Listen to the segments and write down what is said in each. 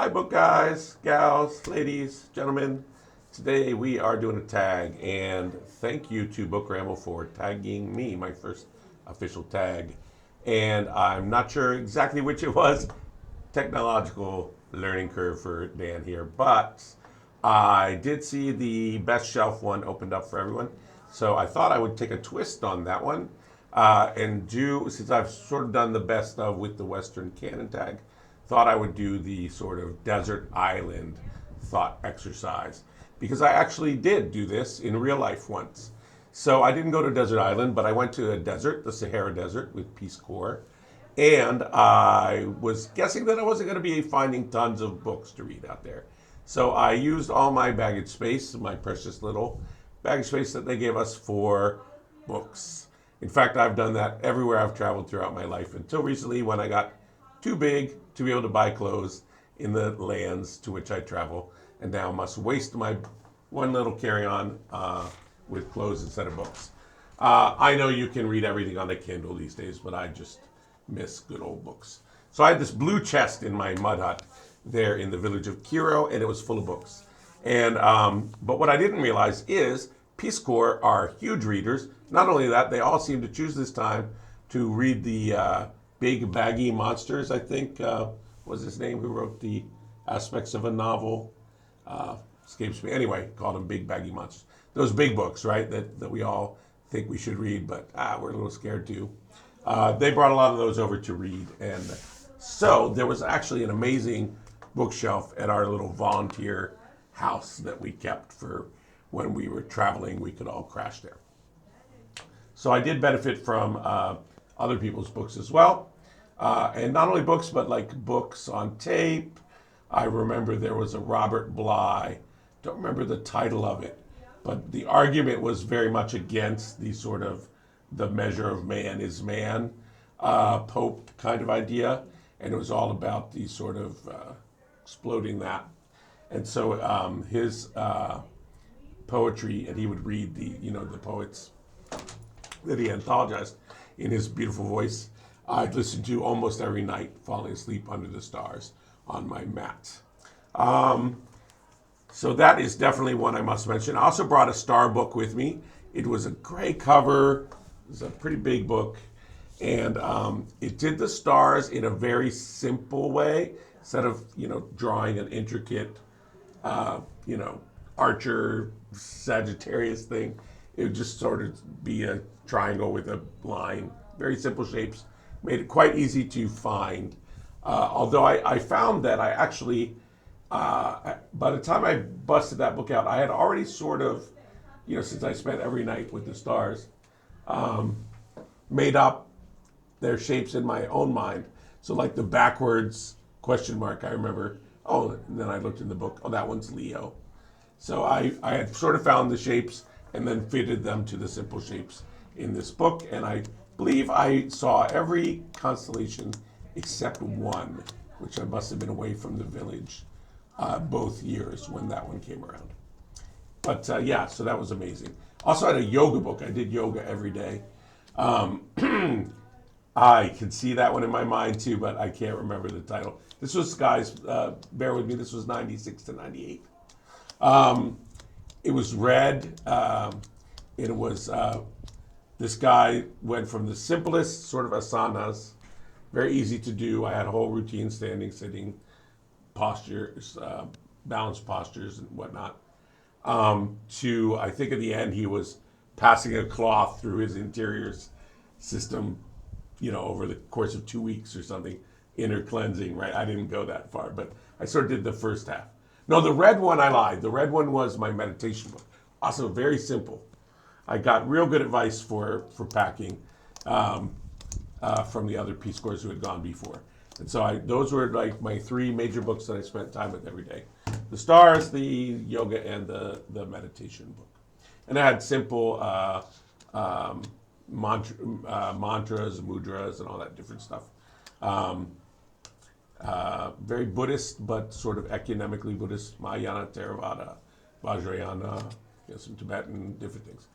Hi, book guys, gals, ladies, gentlemen. Today we are doing a tag, and thank you to Book Ramble for tagging me, my first official tag. And I'm not sure exactly which it was. Technological learning curve for Dan here, but I did see the best shelf one opened up for everyone. So I thought I would take a twist on that one and do, since I've sort of done the best of with the Western canon tag, thought I would do the sort of desert island thought exercise because I actually did do this in real life once. So I didn't go to desert island, but I went to a desert, the Sahara Desert, with Peace Corps, and I was guessing that I wasn't going to be finding tons of books to read out there. So I used all my baggage space, my precious little baggage space that they gave us for books. In fact, I've done that everywhere I've traveled throughout my life until recently when I got too big to be able to buy clothes in the lands to which I travel, and now must waste my one little carry-on with clothes instead of books. I know you can read everything on the Kindle these days, but I just miss good old books. So I had this blue chest in my mud hut there in the village of Kiro, and it was full of books. And but what I didn't realize is Peace Corps are huge readers. Not only that, they all seem to choose this time to read the Big Baggy Monsters, I think was his name, who wrote the aspects of a novel. Escapes me. Anyway, called them Big Baggy Monsters. Those big books, right, that we all think we should read, but we're a little scared to. They brought a lot of those over to read. And so there was actually an amazing bookshelf at our little volunteer house that we kept for when we were traveling. We could all crash there. So I did benefit from other people's books as well. And not only books, but like books on tape. I remember there was a Robert Bly, don't remember the title of it, but the argument was very much against the sort of the measure of man is man Pope kind of idea. And it was all about the sort of exploding that. And so his poetry, and he would read the poets that he anthologized in his beautiful voice. I'd listen to almost every night, falling asleep under the stars on my mat. So that is definitely one I must mention. I also brought a star book with me. It was a gray cover. It was a pretty big book. And it did the stars in a very simple way. Instead of, drawing an intricate, Archer, Sagittarius thing, it would just sort of be a triangle with a line. Very simple shapes. Made it quite easy to find. Although I found that I actually, by the time I busted that book out, I had already sort of, since I spent every night with the stars, made up their shapes in my own mind. So like the backwards question mark, I remember, and then I looked in the book, that one's Leo. So I had sort of found the shapes and then fitted them to the simple shapes in this book. And I believe I saw every constellation except one, which I must have been away from the village both years when that one came around. But so that was amazing. Also I had a yoga book. I did yoga every day. I can see that one in my mind too, but I can't remember the title. This was, guys, bear with me, this was 96 to 98. It was red. It was, this guy went from the simplest sort of asanas, very easy to do. I had a whole routine, standing, sitting, postures, balanced postures and whatnot. To, I think at the end, he was passing a cloth through his interiors system, over the course of 2 weeks or something, inner cleansing, right? I didn't go that far, but I sort of did the first half. No, the red one, I lied. The red one was my meditation book. Also very simple. I got real good advice for packing from the other Peace Corps who had gone before. And so those were like my three major books that I spent time with every day. The stars, the yoga, and the meditation book. And I had simple mantras, mudras, and all that different stuff. Very Buddhist, but sort of economically Buddhist, Mahayana, Theravada, Vajrayana, some Tibetan, different things.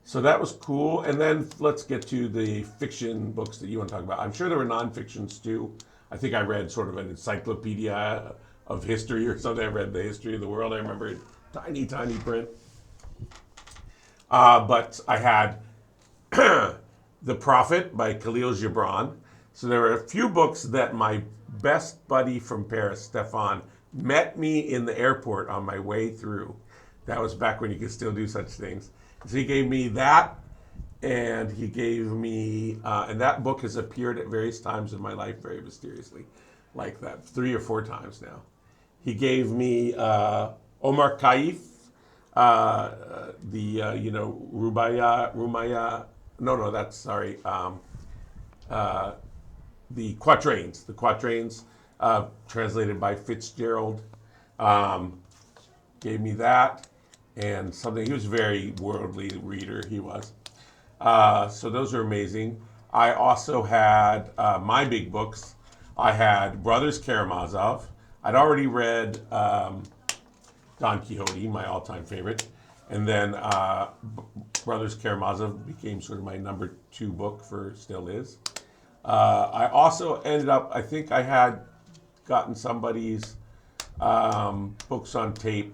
So that was cool. And then let's get to the fiction books that you want to talk about. I'm sure there were non-fictions too. I think I read sort of an encyclopedia of history or something. I read the history of the world. I remember it tiny, tiny print. But I had The Prophet by Khalil Gibran. So there were a few books that my best buddy from Paris, Stefan, met me in the airport on my way through. That was back when you could still do such things. So he gave me that, and he gave me, and that book has appeared at various times in my life very mysteriously, like that, 3 or 4 times now. He gave me Omar Khayyam, Rumaya, no, that's, sorry, the Quatrains, translated by Fitzgerald, gave me that, and something, he was a very worldly reader, he was. So those are amazing. I also had my big books. I had Brothers Karamazov. I'd already read Don Quixote, my all-time favorite. And then Brothers Karamazov became sort of my number 2 book still is. I also ended up, I think I had gotten somebody's books on tape,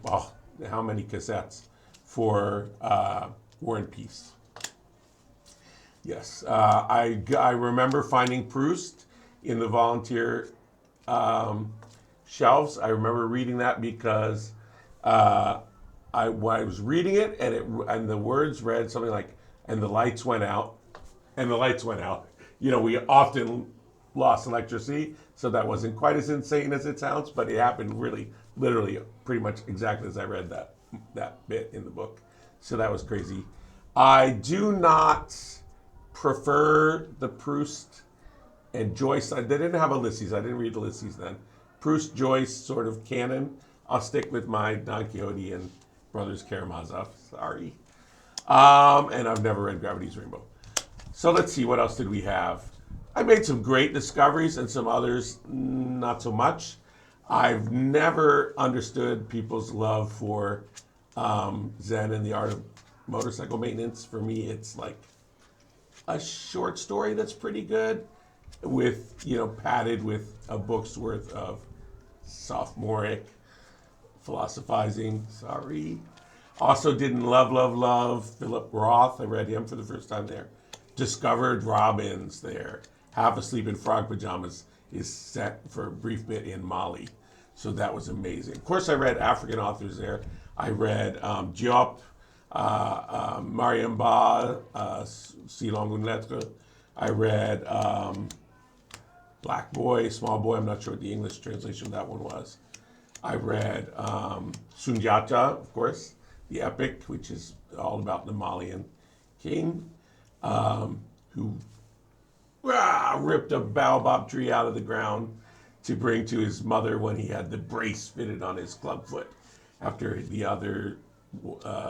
how many cassettes, for War and Peace. Yes, I remember finding Proust in the volunteer shelves. I remember reading that because I was reading it and the words read something like, and the lights went out, and the lights went out. We often lost electricity, so that wasn't quite as insane as it sounds, but it happened really, literally, pretty much exactly as I read that bit in the book. So that was crazy. I do not prefer the Proust and Joyce. They didn't have Ulysses. I didn't read Ulysses then. Proust, Joyce, sort of canon. I'll stick with my Don Quixote and Brothers Karamazov. Sorry. And I've never read Gravity's Rainbow. So let's see, what else did we have? I made some great discoveries and some others not so much. I've never understood people's love for Zen and the Art of Motorcycle Maintenance. For me, it's like a short story that's pretty good with, padded with a book's worth of sophomoric philosophizing. Sorry. Also didn't love Philip Roth. I read him for the first time there. Discovered Robbins there. Half Asleep in Frog Pajamas is set for a brief bit in Mali. So that was amazing. Of course, I read African authors there. I read Diop, Mariam Ba, Si Longue Une Lettre. I read Black Boy, Small Boy. I'm not sure what the English translation of that one was. I read Sundiata, of course, the epic, which is all about the Malian king who ripped a baobab tree out of the ground to bring to his mother when he had the brace fitted on his clubfoot after the other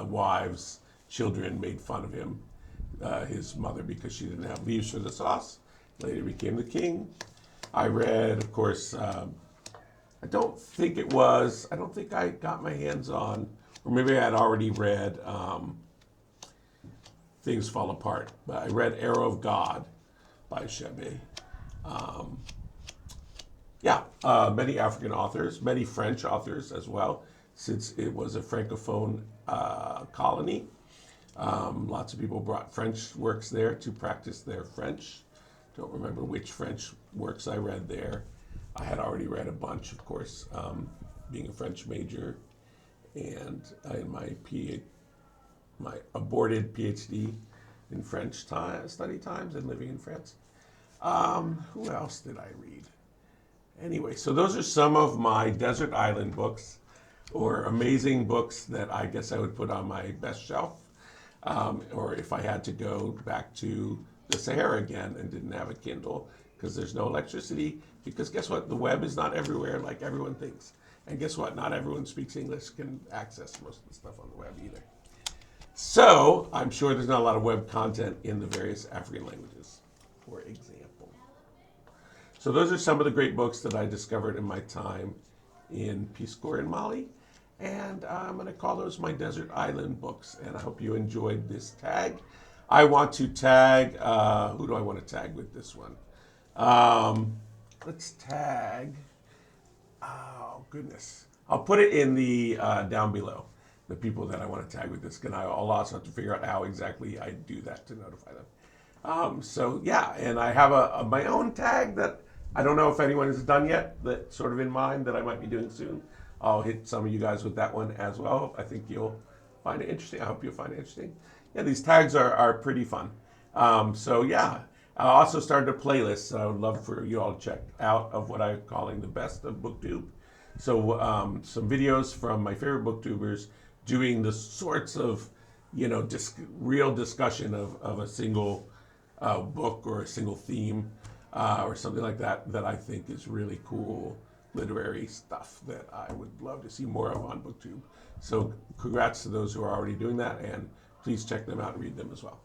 wives' children made fun of him, his mother, because she didn't have leaves for the sauce. Later became the king. I read, of course, I don't think I got my hands on, or maybe I had already read Things Fall Apart, but I read Arrow of God by Achebe. Many African authors, many French authors as well, since it was a Francophone colony. Lots of people brought French works there to practice their French. Don't remember which French works I read there. I had already read a bunch, of course, being a French major, and in my aborted PhD in French study times and living in France. Who else did I read? Anyway, so those are some of my desert island books, or amazing books that I guess I would put on my best shelf, or if I had to go back to the Sahara again and didn't have a Kindle because there's no electricity, because guess what? The web is not everywhere like everyone thinks. And guess what? Not everyone speaks English, can access most of the stuff on the web either. So I'm sure there's not a lot of web content in the various African languages, for example. So those are some of the great books that I discovered in my time in Peace Corps in Mali. And I'm going to call those my desert island books. And I hope you enjoyed this tag. I want to tag, who do I want to tag with this one? Let's tag Oh, goodness. I'll put it in the down below, the people that I want to tag with this. And I'll also have to figure out how exactly I do that to notify them. So yeah, and I have my own tag that I don't know if anyone has done yet, that's sort of in mind that I might be doing soon. I'll hit some of you guys with that one as well. I think you'll find it interesting. I hope you'll find it interesting. Yeah, these tags are pretty fun. So yeah, I also started a playlist that I would love for you all to check out of what I'm calling the best of BookTube. So some videos from my favorite booktubers doing the sorts of, real discussion of a single book or a single theme or something like that that I think is really cool literary stuff that I would love to see more of on BookTube. So congrats to those who are already doing that, and please check them out and read them as well.